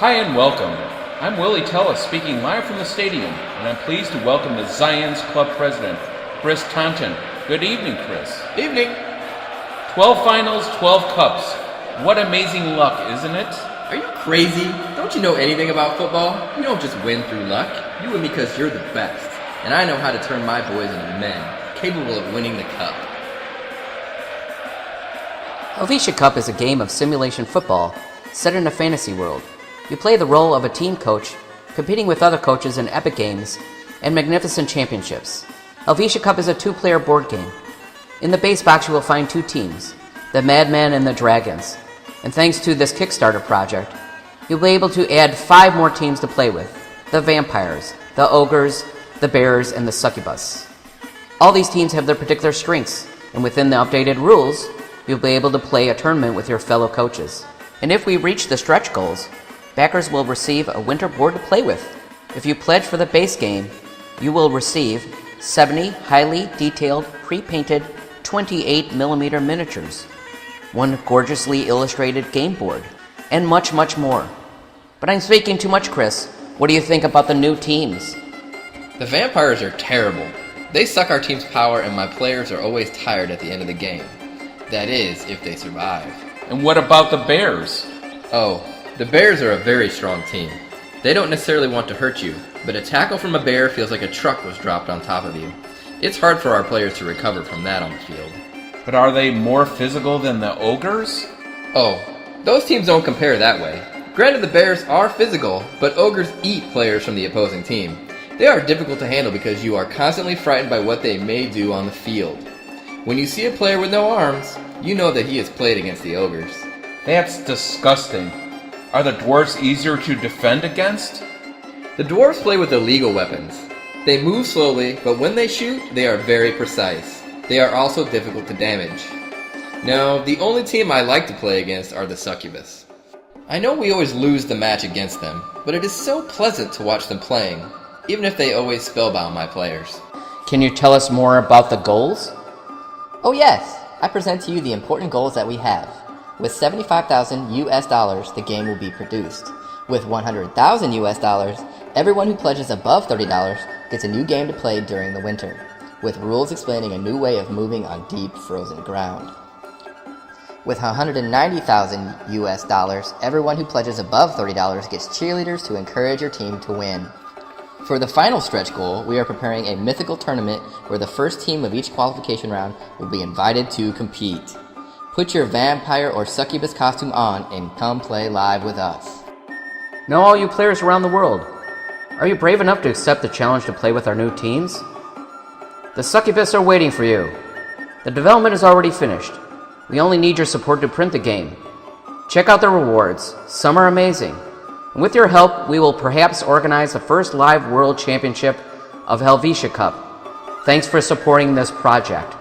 Hi and welcome. I'm Willie Tellis speaking live from the stadium, and I'm pleased to welcome the Zions Club President, Chris Taunton. Good evening, Chris. Evening. 12 finals, 12 cups. What amazing luck, isn't it? Are you crazy? Don't you know anything about football? You don't just win through luck. You win because you're the best. And I know how to turn my boys into men, capable of winning the cup. Helvetia Cup is a game of simulation football set in a fantasy world. You play the role of a team coach, competing with other coaches in epic games and magnificent championships. Helvetia Cup is a two-player board game. In the base box you will find two teams, the Madmen and the Dragons. And thanks to this Kickstarter project, you'll be able to add 5 more teams to play with: the Vampires, the Ogres, the Bears, and the Succubus. All these teams have their particular strengths, and within the updated rules, you'll be able to play a tournament with your fellow coaches. And if we reach the stretch goals, backers will receive a winter board to play with. If you pledge for the base game, you will receive 70 highly detailed, pre-painted 28mm miniatures, one gorgeously illustrated game board, and much, much more. But I'm speaking too much, Chris. What do you think about the new teams? The Vampires are terrible. They suck our team's power, and my players are always tired at the end of the game. That is, if they survive. And what about the Bears? Oh, the Bears are a very strong team. They don't necessarily want to hurt you, but a tackle from a bear feels like a truck was dropped on top of you. It's hard for our players to recover from that on the field. But are they more physical than the Ogres? Oh, those teams don't compare that way. Granted, the Bears are physical, but Ogres eat players from the opposing team. They are difficult to handle because you are constantly frightened by what they may do on the field. When you see a player with no arms, you know that he has played against the Ogres. That's disgusting. Are the dwarves easier to defend against? The dwarves play with illegal weapons. They move slowly, but when they shoot, they are very precise. They are also difficult to damage. No, the only team I like to play against are the Succubus. I know we always lose the match against them, but it is so pleasant to watch them playing, even if they always spellbound my players. Can you tell us more about the goals? Oh yes, I present to you the important goals that we have. With $75,000 the game will be produced. With $100,000 everyone who pledges above $30 gets a new game to play during the winter, with rules explaining a new way of moving on deep frozen ground. With $190,000 everyone who pledges above $30 gets cheerleaders to encourage your team to win. For the final stretch goal, we are preparing a mythical tournament where the first team of each qualification round will be invited to compete. Put your vampire or succubus costume on and come play live with us. Now all you players around the world, are you brave enough to accept the challenge to play with our new teams? The Succubus are waiting for you. The development is already finished. We only need your support to print the game. Check out the rewards. Some are amazing. And with your help, we will perhaps organize the first live World Championship of Helvetia Cup. Thanks for supporting this project.